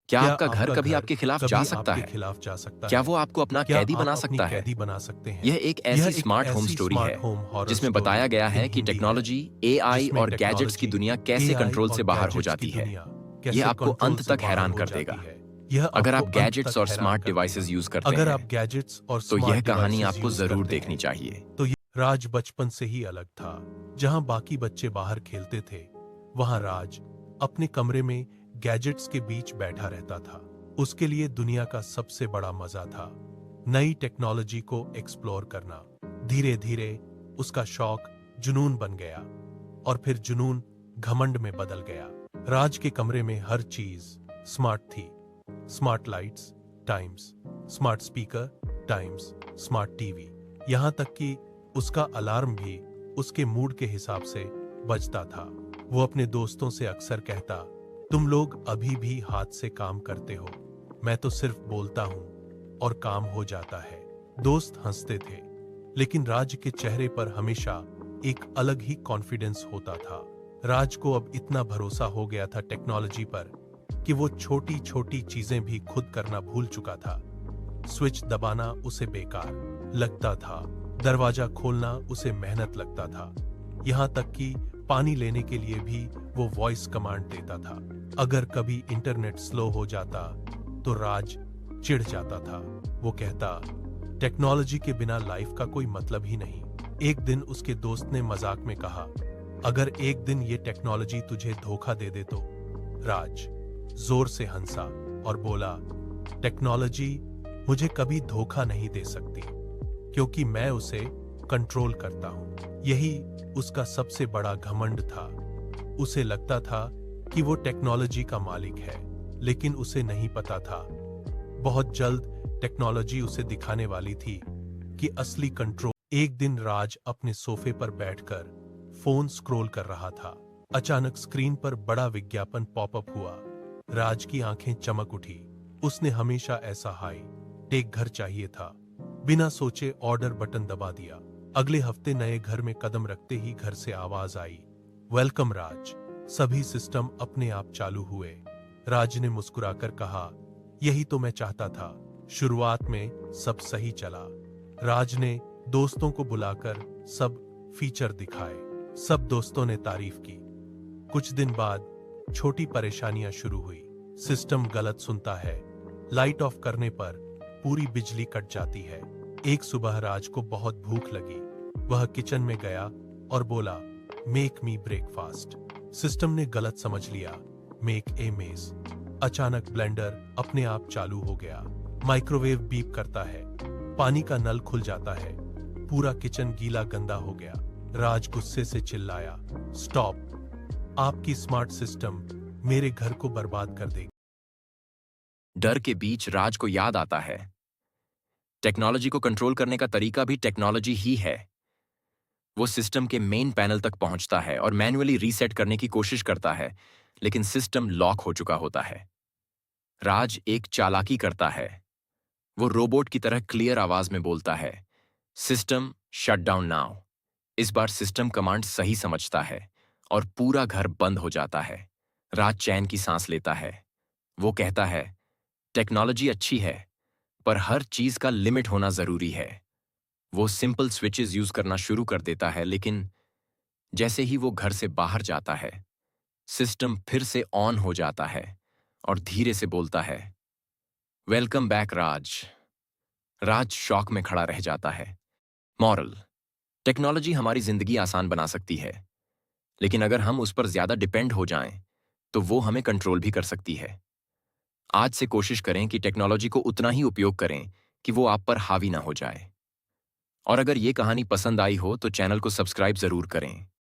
क्या क्या आपका घर आपका कभी घर आपके खिलाफ जा कभी सकता आपके है? खिलाफ जा सकता क्या है? वो आपको अपना क्या कैदी आप बना अपनी सकता है? कैदी बना सकते हैं? यह एक यह ऐसी एक स्मार्ट होम ऐसी स्टोरी है स्मार्ट होम हॉरर जिसमें स्टोरी बताया गया इन है कि हिंदी है, टेक्नोलॉजी, एआई जिसमें और गैजेट्स की टेक्नोलॉजी, दुनिया कैसे एआई कंट्रोल से और बाहर हो गैजेट्स की जाती है। दुनिया यह कैसे आपको कंट्रोल अंत से तक बाहर हैरान हो कर जाती देगा। है। यह अगर आपको आप अंत गैजेट्स तक और हैरान स्मार्ट कर देगा। डिवाइसेस यूज करते अगर हैं आप गैजेट्स और तो यह स्मार्ट कहानी डिवाइसेस आपको यूज जरूर करते देखनी हैं चाहिए। तो ये राज बचपन से ही अलग था। जहां बाकी बच्चे बाहर खेलते थे, वहां राज अपने कमरे में गैजेट्स के बीच बैठा रहता था। उसके लिए दुनिया का सबसे बड़ा मजा था नई टेक्नोलॉजी को एक्सप्लोर करना। धीरे धीरे उसका शौक जुनून बन गया और फिर जुनून घमंड में बदल गया। राज के कमरे में हर चीज स्मार्ट थी। Smart lights times, smart speaker times, smart TV, यहां तक कि उसका अलार्म भी उसके मूड के हिसाब से बजता था। वो अपने दोस्तों से अक्सर कहता, तुम लोग अभी भी हाथ से काम करते हो, मैं तो सिर्फ बोलता हूं और काम हो जाता है। दोस्त हंसते थे, लेकिन राज के चेहरे पर हमेशा एक अलग ही कॉन्फिडेंस होता था। राज को अब इतना भरोसा हो गया था टेक्नोलॉजी पर कि वो छोटी छोटी चीजें भी खुद करना भूल चुका था। स्विच दबाना उसे बेकार लगता था, दरवाजा खोलना उसे मेहनत लगता था, यहां तक कि पानी लेने के लिए भी वो वॉइस कमांड देता था। अगर कभी इंटरनेट स्लो हो जाता तो राज चिढ़ जाता था। वो कहता, टेक्नोलॉजी के बिना लाइफ का कोई मतलब ही नहीं। एक दिन उसके दोस्त ने मजाक में कहा, अगर एक दिन ये टेक्नोलॉजी तुझे धोखा दे दे तो? राज जोर से हंसा और बोला, टेक्नोलॉजी मुझे कभी धोखा नहीं दे सकती, क्योंकि मैं उसे कंट्रोल करता हूं। यही उसका सबसे बड़ा घमंड था। उसे लगता था कि वो टेक्नोलॉजी का मालिक है, लेकिन उसे नहीं पता था बहुत जल्द टेक्नोलॉजी उसे दिखाने वाली थी कि असली कंट्रोल। एक दिन राज अपने सोफे पर बैठकर फोन स्क्रॉल कर रहा था। अचानक स्क्रीन पर बड़ा विज्ञापन पॉपअप हुआ। राज की आंखें चमक उठी। उसने हमेशा ऐसा हाई टेक घर चाहिए था। बिना सोचे ऑर्डर बटन दबा दिया। अगले हफ्ते नए घर में कदम रखते ही घर से आवाज आई, वेलकम राज। सभी सिस्टम अपने आप चालू हुए। राज ने मुस्कुराकर कहा, यही तो मैं चाहता था। शुरुआत में सब सही चला। राज ने दोस्तों को बुलाकर सब फीचर दिखाए। सब दोस्तों ने तारीफ की। कुछ दिन बाद छोटी परेशानियां शुरू हुई। सिस्टम गलत सुनता है, लाइट ऑफ करने पर पूरी बिजली कट जाती है। एक सुबह राज को बहुत भूख लगी। वह किचन में गया और बोला, मेक मी ब्रेकफास्ट। सिस्टम ने गलत समझ लिया, मेक ए मेज। अचानक ब्लेंडर अपने आप चालू हो गया। माइक्रोवेव बीप करता है, पानी का नल खुल जाता है, पूरा किचन गीला गंदा हो गया। राज गुस्से से चिल्लाया, स्टॉप, आपकी स्मार्ट सिस्टम मेरे घर को बर्बाद कर देगी। डर के बीच राज को याद आता है, टेक्नोलॉजी को कंट्रोल करने का तरीका भी टेक्नोलॉजी ही है। वो सिस्टम के मेन पैनल तक पहुंचता है और मैन्युअली रीसेट करने की कोशिश करता है, लेकिन सिस्टम लॉक हो चुका होता है। राज एक चालाकी करता है। वो रोबोट की तरह क्लियर आवाज में बोलता है, सिस्टम शट डाउन नाउ। इस बार सिस्टम कमांड सही समझता है और पूरा घर बंद हो जाता है। राज चैन की सांस लेता है। वो कहता है, टेक्नोलॉजी अच्छी है, पर हर चीज का लिमिट होना जरूरी है। वो सिंपल स्विचेस यूज करना शुरू कर देता है, लेकिन जैसे ही वो घर से बाहर जाता है, सिस्टम फिर से ऑन हो जाता है और धीरे से बोलता है, वेलकम बैक राज। राज शॉक में खड़ा रह जाता है। मॉरल, टेक्नोलॉजी हमारी जिंदगी आसान बना सकती है, लेकिन अगर हम उस पर ज्यादा डिपेंड हो जाएं, तो वो हमें कंट्रोल भी कर सकती है। आज से कोशिश करें कि टेक्नोलॉजी को उतना ही उपयोग करें कि वो आप पर हावी ना हो जाए। और अगर ये कहानी पसंद आई हो तो चैनल को सब्सक्राइब जरूर करें।